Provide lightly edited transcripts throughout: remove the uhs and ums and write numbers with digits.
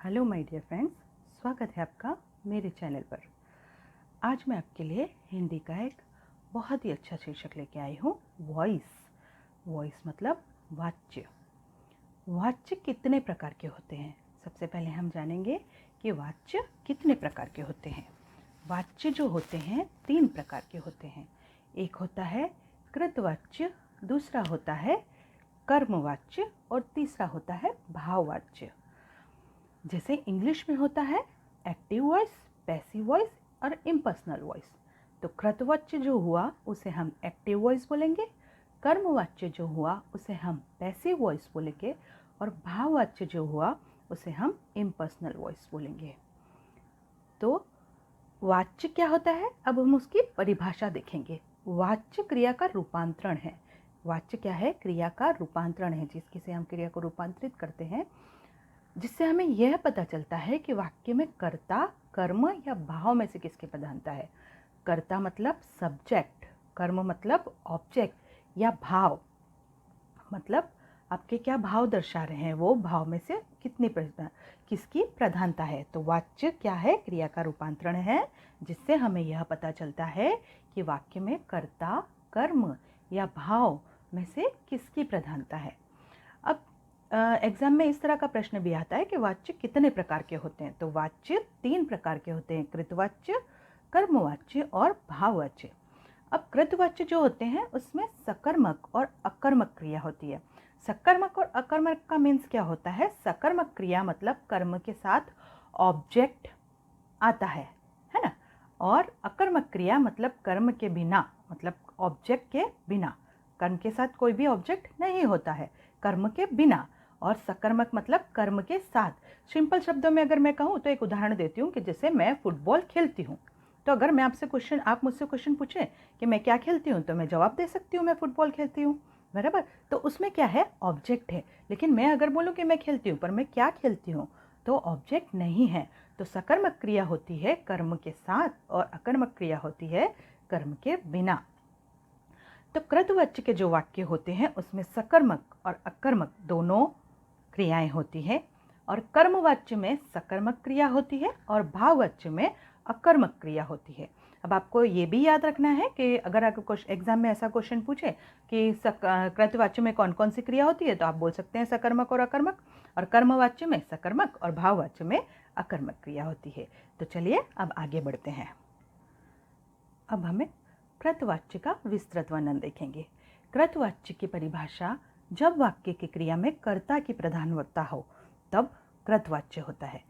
Hello my dear friends, स्वागत है आपका मेरे चैनल पर। आज मैं आपके लिए हिंदी का एक बहुत ही अच्छा शीर्षक लेके आई हूँ, वॉइस। वॉइस मतलब वाच्य। वाच्य कितने प्रकार के होते हैं? सबसे पहले हम जानेंगे कि वाच्य कितने प्रकार के होते हैं। वाच्य जो होते हैं 3 प्रकार के होते हैं। एक होता है कृतवाच्य, दूसरा होता है कर्मवाच्य और तीसरा होता है भाववाच्य। जैसे इंग्लिश में होता है एक्टिव वॉइस, पैसिव वॉइस और इम्पर्सनल वॉइस। तो कृतवाच्य जो हुआ उसे हम एक्टिव वॉइस बोलेंगे, कर्मवाच्य जो हुआ उसे हम पैसिव वॉइस बोलेंगे और भाववाच्य जो हुआ उसे हम इम्पर्सनल वॉइस बोलेंगे। तो वाच्य क्या होता है, अब हम उसकी परिभाषा देखेंगे। वाच्य क्रिया का रूपांतरण है। वाच्य क्या है? क्रिया का रूपांतरण है, जिसके से हम क्रिया को रूपांतरित करते हैं, जिससे हमें यह पता चलता है कि वाक्य में कर्ता, कर्म या भाव में से किसकी प्रधानता है। कर्ता मतलब सब्जेक्ट, कर्म मतलब ऑब्जेक्ट या भाव मतलब आपके क्या भाव दर्शा रहे हैं, वो भाव में से किसकी प्रधानता है। तो वाच्य क्या है? क्रिया का रूपांतरण है, जिससे हमें यह पता चलता है कि वाक्य में कर्ता, कर्म या भाव में से किसकी प्रधानता है। अब एग्जाम में इस तरह का प्रश्न भी आता है कि वाच्य कितने प्रकार के होते हैं। तो वाच्य 3 प्रकार के होते हैं, कृतवाच्य, कर्मवाच्य और भाववाच्य। अब कृतवाच्य जो होते हैं उसमें सकर्मक और अकर्मक क्रिया होती है। सकर्मक और अकर्मक का मीन्स क्या होता है? सकर्मक क्रिया मतलब कर्म के साथ ऑब्जेक्ट आता है ना। और अकर्मक क्रिया मतलब कर्म के बिना, मतलब ऑब्जेक्ट के बिना, कर्म के साथ कोई भी ऑब्जेक्ट नहीं होता है, कर्म के बिना। और सकर्मक मतलब कर्म के साथ। सिंपल शब्दों में अगर मैं कहूँ तो एक उदाहरण देती हूँ कि जैसे मैं फुटबॉल खेलती हूँ, तो अगर मैं आप मुझसे क्वेश्चन पूछें कि मैं क्या खेलती हूँ, तो मैं जवाब दे सकती हूँ मैं फुटबॉल खेलती हूँ, बराबर। तो उसमें क्या है? ऑब्जेक्ट है। लेकिन मैं अगर बोलूँ कि मैं खेलती हूँ पर मैं क्या खेलती हूँ, तो ऑब्जेक्ट नहीं है। तो सकर्मक क्रिया होती है कर्म के साथ और अकर्मक क्रिया होती है कर्म के बिना। तो कृतवाच्य के जो वाक्य होते हैं उसमें सकर्मक और अकर्मक दोनों क्रियाएं होती हैं, और कर्मवाच्य में सकर्मक क्रिया होती है और भाववाच्य में अकर्मक क्रिया होती है। अब आपको ये भी याद रखना है कि अगर आपको एग्जाम में ऐसा क्वेश्चन पूछे कि कृतवाच्य में कौन कौन सी क्रिया होती है, तो आप बोल सकते हैं सकर्मक और अकर्मक, और कर्मवाच्य में सकर्मक और भाववाच्य में अकर्मक क्रिया होती है। तो चलिए अब आगे बढ़ते हैं। अब हमें कृतवाच्य का विस्तृत वर्णन देखेंगे। कृतवाच्य की परिभाषा: जब वाक्य की क्रिया में कर्ता की प्रधानता हो तब कृतवाच्य होता है।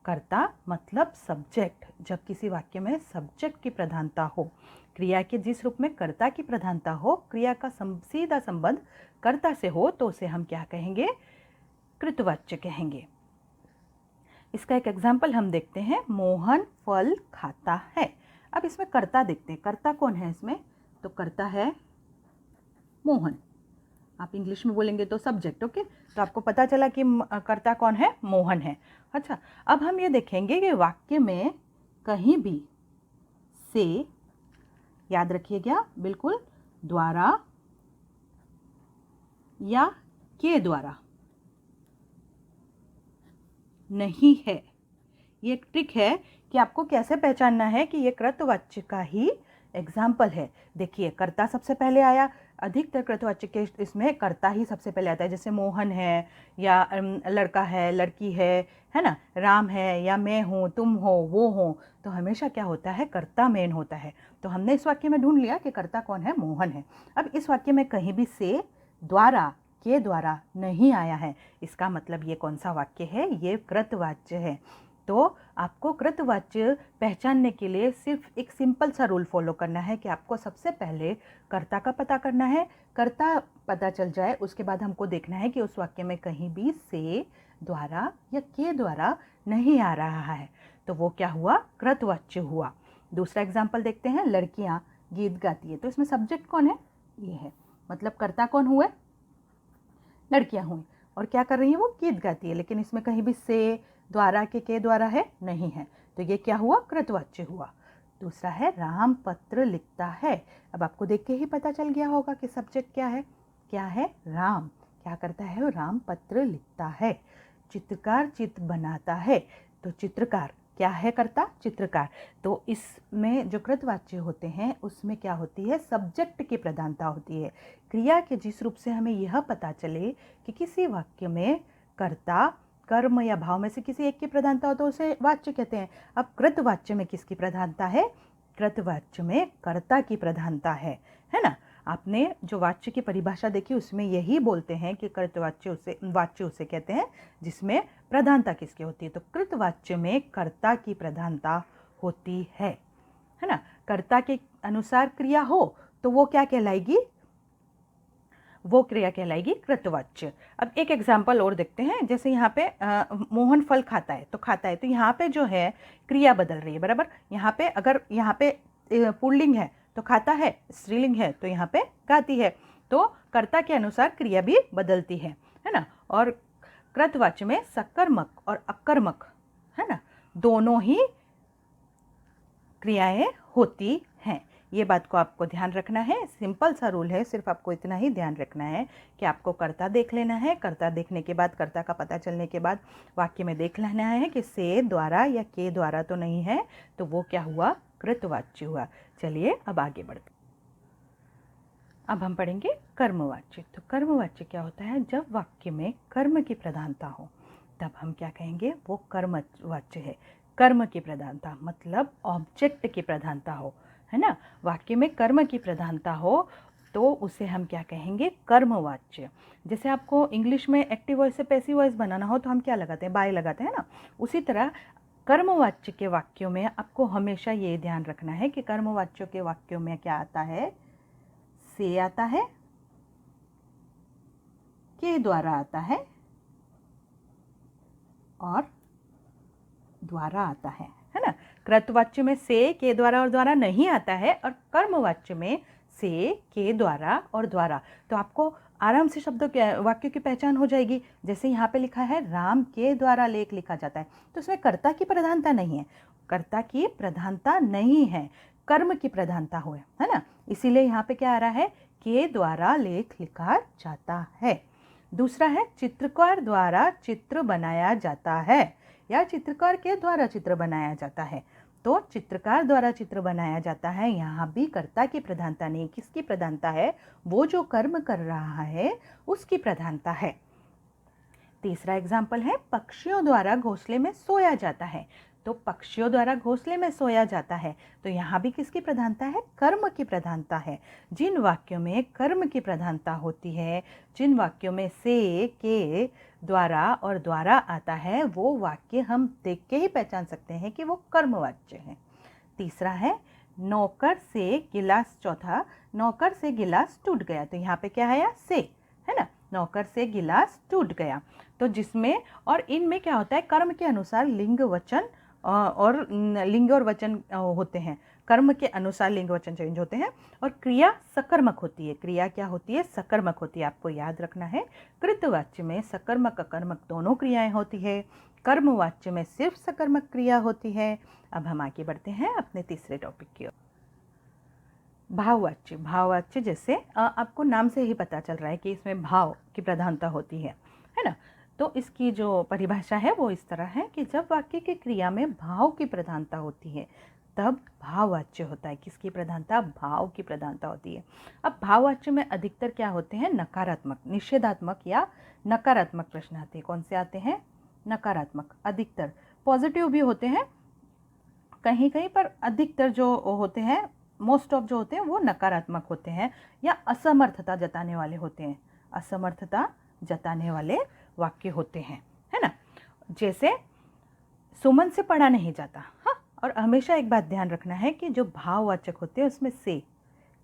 कर्ता मतलब सब्जेक्ट, जब किसी वाक्य में सब्जेक्ट की प्रधानता हो, क्रिया के जिस रूप में कर्ता की प्रधानता हो, क्रिया का सीधा संबंध कर्ता से हो, तो उसे हम क्या कहेंगे? कृतवाच्य कहेंगे। इसका एक एग्जाम्पल हम देखते हैं, मोहन फल खाता है। अब इसमें कर्ता देखते हैं, कर्ता कौन है इसमें? तो कर्ता है मोहन। आप इंग्लिश में बोलेंगे तो सब्जेक्ट, ओके। तो आपको पता चला कि कर्ता कौन है? मोहन है। अच्छा, अब हम ये देखेंगे कि वाक्य में कहीं भी से, याद रखिएगा बिल्कुल, द्वारा या के द्वारा नहीं है। ये एक ट्रिक है कि आपको कैसे पहचानना है कि ये कृतवाच्य का ही एग्जाम्पल है। देखिए, कर्ता सबसे पहले आया, अधिकतर कृतवाच्य के इसमें कर्ता ही सबसे पहले आता है। जैसे मोहन है या लड़का है, लड़की है ना, राम है या मैं हूँ, तुम हो, वो हो, तो हमेशा क्या होता है? कर्ता मेन होता है। तो हमने इस वाक्य में ढूंढ लिया कि कर्ता कौन है? मोहन है। अब इस वाक्य में कहीं भी से, द्वारा, के द्वारा नहीं आया है, इसका मतलब ये कौन सा वाक्य है? ये कृतवाच्य है। तो आपको कृतवाच्य पहचानने के लिए सिर्फ एक सिंपल सा रूल फॉलो करना है कि आपको सबसे पहले कर्ता का पता करना है। कर्ता पता चल जाए उसके बाद हमको देखना है कि उस वाक्य में कहीं भी से, द्वारा या के द्वारा नहीं आ रहा है, तो वो क्या हुआ? कृतवाच्य हुआ। दूसरा एग्जाम्पल देखते हैं, लड़कियां गीत गाती है। तो इसमें सब्जेक्ट कौन है? ये है, मतलब कर्ता कौन हुए? लड़कियां हुई, और क्या कर रही हैं? वो गीत गाती है। लेकिन इसमें कहीं भी से, द्वारा, के द्वारा है नहीं है, तो ये क्या हुआ? कृतवाच्य हुआ। दूसरा है, राम पत्र लिखता है। अब आपको देख के ही पता चल गया होगा कि सब्जेक्ट क्या है? क्या है? राम। क्या करता है? वो राम पत्र लिखता है। चित्रकार चित्र बनाता है। तो चित्रकार क्या है कर्ता? चित्रकार। तो इसमें जो कृतवाच्य होते हैं उसमें क्या होती है? सब्जेक्ट की प्रधानता होती है। क्रिया के जिस रूप से हमें यह पता चले कि किसी वाक्य में कर्ता, कर्म या भाव में से किसी एक की प्रधानता हो तो उसे वाच्य कहते हैं। अब कृतवाच्य में किसकी प्रधानता है? कृतवाच्य में कर्ता की प्रधानता है ना। आपने जो वाच्य की परिभाषा देखी उसमें यही बोलते हैं कि कृतवाच्य वाच्य उसे कहते हैं जिसमें प्रधानता किसकी होती है। तो कृतवाच्य में कर्ता की प्रधानता होती है ना। कर्ता के अनुसार क्रिया हो तो वो क्या कहलाएगी? वो क्रिया कहलाएगी कृतवाच्य। अब एक एग्जाम्पल और देखते हैं। जैसे यहाँ पे मोहन फल खाता है तो यहाँ पे जो है क्रिया बदल रही है, बराबर। यहाँ पे अगर यहाँ पे पुल्लिंग है तो खाता है, स्त्रीलिंग है तो यहाँ पे गाती है। तो कर्ता के अनुसार क्रिया भी बदलती है ना। और कृतवाच्य में सकर्मक और अकर्मक, है ना, दोनों ही क्रियाएं होती हैं। ये बात को आपको ध्यान रखना है। सिंपल सा रूल है, सिर्फ आपको इतना ही ध्यान रखना है कि आपको कर्ता देख लेना है। कर्ता देखने के बाद, कर्ता का पता चलने के बाद वाक्य में देख लेना है कि से द्वारा या के द्वारा तो नहीं है, तो वो क्या हुआ? कृतवाच्य हुआ। चलिए अब आगे बढ़ते। अब हम पढ़ेंगे कर्मवाच्य। तो कर्मवाच्य क्या होता है? जब वाक्य में कर्म की प्रधानता हो तब हम क्या कहेंगे? वो कर्मवाच्य है। कर्म की प्रधानता मतलब ऑब्जेक्ट की प्रधानता हो, है ना। वाक्य में कर्म की प्रधानता हो तो उसे हम क्या कहेंगे? कर्मवाच्य। जैसे आपको इंग्लिश में एक्टिव वॉइस से पैसिव वॉइस बनाना हो तो हम क्या लगाते हैं? बाय लगाते हैं ना। उसी तरह कर्मवाच्य के वाक्यों में आपको हमेशा ये ध्यान रखना है कि कर्मवाच्यों के वाक्यों में क्या आता है? से आता है, के द्वारा आता है और द्वारा आता है ना। कृतवाच्य में से, के द्वारा और द्वारा नहीं आता है और कर्मवाच्य में से, के द्वारा और द्वारा। तो आपको आराम से शब्दों के वाक्यों की पहचान हो जाएगी। जैसे यहाँ पे लिखा है राम के द्वारा लेख लिखा जाता है, तो इसमें कर्ता की प्रधानता नहीं है। कर्ता की प्रधानता नहीं है, कर्म की प्रधानता हो, है ना। इसीलिए यहाँ पे क्या आ रहा है? के द्वारा लेख लिखा जाता है। दूसरा है चित्रकार द्वारा चित्र बनाया जाता है या चित्रकार के द्वारा चित्र बनाया जाता है। तो चित्रकार द्वारा चित्र बनाया जाता है, यहाँ भी कर्ता की प्रधानता नहीं। किसकी प्रधानता है? वो जो कर्म कर रहा है उसकी प्रधानता है। तीसरा एग्जाम्पल है पक्षियों द्वारा घोंसले में सोया जाता है। तो पक्षियों द्वारा घोंसले में सोया जाता है, तो यहाँ भी किसकी प्रधानता है? कर्म की प्रधानता है। जिन वाक्यों में कर्म की प्रधानता होती है, जिन वाक्यों में से, के, द्वारा और द्वारा आता है, वो वाक्य हम देख के ही पहचान सकते हैं कि वो कर्मवाच्य है। तीसरा है नौकर से गिलास। चौथा, नौकर से गिलास टूट गया। तो यहाँ पे क्या है? से, है ना। नौकर से गिलास टूट गया। तो जिसमें और इनमें क्या होता है? कर्म के अनुसार लिंग वचन और लिंग और वचन होते हैं। कर्म के अनुसार लिंग वचन चेंज होते हैं और क्रिया सकर्मक होती है। क्रिया क्या होती है? सकर्मक होती है। आपको याद रखना है, कृतवाच्य में सकर्मक अकर्मक दोनों क्रियाएं होती है, कर्मवाच्य में सिर्फ सकर्मक क्रिया होती है। अब हम आगे बढ़ते हैं अपने तीसरे टॉपिक की ओर। भाववाच्य। भाववाच्य जैसे आपको नाम से ही पता चल रहा है कि इसमें भाव की प्रधानता होती है ना। तो इसकी जो परिभाषा है वो इस तरह है कि जब वाक्य की क्रिया में भाव की प्रधानता होती है तब भाववाच्य होता है। किसकी प्रधानता? भाव की प्रधानता होती है। अब भाववाच्य में अधिकतर क्या होते हैं? नकारात्मक, निषेधात्मक या नकारात्मक प्रश्न आते हैं। कौन से आते हैं? नकारात्मक। अधिकतर पॉजिटिव भी होते हैं कहीं कहीं, पर अधिकतर जो होते हैं, मोस्ट ऑफ जो होते हैं वो नकारात्मक होते हैं या असमर्थता जताने वाले होते हैं। असमर्थता जताने वाले वाक्य होते हैं, है ना। जैसे सुमन से पढ़ा नहीं जाता। हाँ, और हमेशा एक बात ध्यान रखना है कि जो भाववाचक होते हैं उसमें से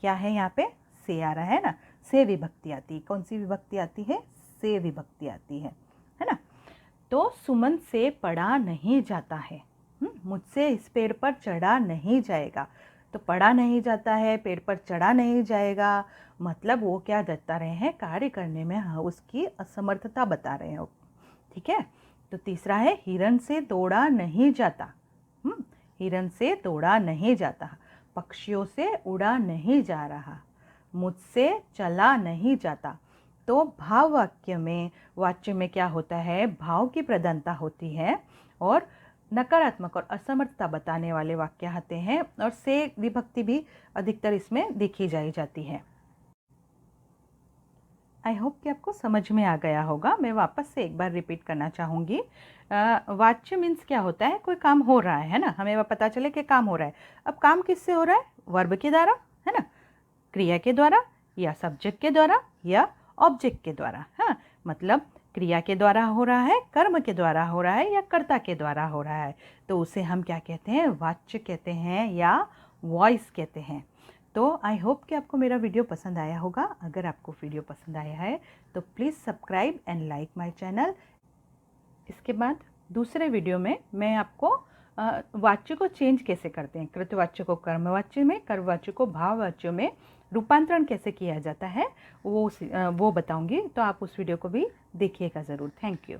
क्या है? यहाँ पे से आ रहा है ना। से विभक्ति आती है। कौन सी विभक्ति आती है? से विभक्ति आती है ना। तो सुमन से पढ़ा नहीं जाता है, मुझसे इस पेड़ पर चढ़ा नहीं जाएगा। तो पढ़ा नहीं जाता है, पेड़ पर चढ़ा नहीं जाएगा, मतलब वो क्या जता रहे हैं? कार्य करने में उसकी असमर्थता बता रहे हैं। ठीक है। तो तीसरा है हिरण से दौड़ा नहीं जाता। हिरण से दौड़ा नहीं जाता, पक्षियों से उड़ा नहीं जा रहा, मुझसे चला नहीं जाता। तो भाव वाक्य में वाच्य में क्या होता है, भाव की प्रधानता होती है और नकारात्मक और असमर्थता बताने वाले वाक्य आते हैं और से विभक्ति भी अधिकतर इसमें देखी जाती है। आई होप कि आपको समझ में आ गया होगा। मैं वापस से एक बार रिपीट करना चाहूँगी। वाच्य मीन्स क्या होता है, कोई काम हो रहा है ना, हमें पता चले कि काम हो रहा है। अब काम किससे हो रहा है, वर्ब के द्वारा है ना, क्रिया के द्वारा या सब्जेक्ट के द्वारा या ऑब्जेक्ट के द्वारा। हाँ, मतलब क्रिया के द्वारा हो रहा है, कर्म के द्वारा हो रहा है या कर्ता के द्वारा हो रहा है, तो उसे हम क्या कहते हैं, वाच्य कहते हैं या वॉइस कहते हैं। तो आई होप कि आपको मेरा वीडियो पसंद आया होगा। अगर आपको वीडियो पसंद आया है तो please subscribe and like my channel. इसके बाद दूसरे वीडियो में मैं आपको वाच्य को चेंज कैसे करते हैं, कृतवाच्य को कर्मवाच्य में, कर्मवाच्य को भाववाच्य में रूपांतरण कैसे किया जाता है वो बताऊंगी। तो आप उस वीडियो को भी देखिएगा ज़रूर। Thank you.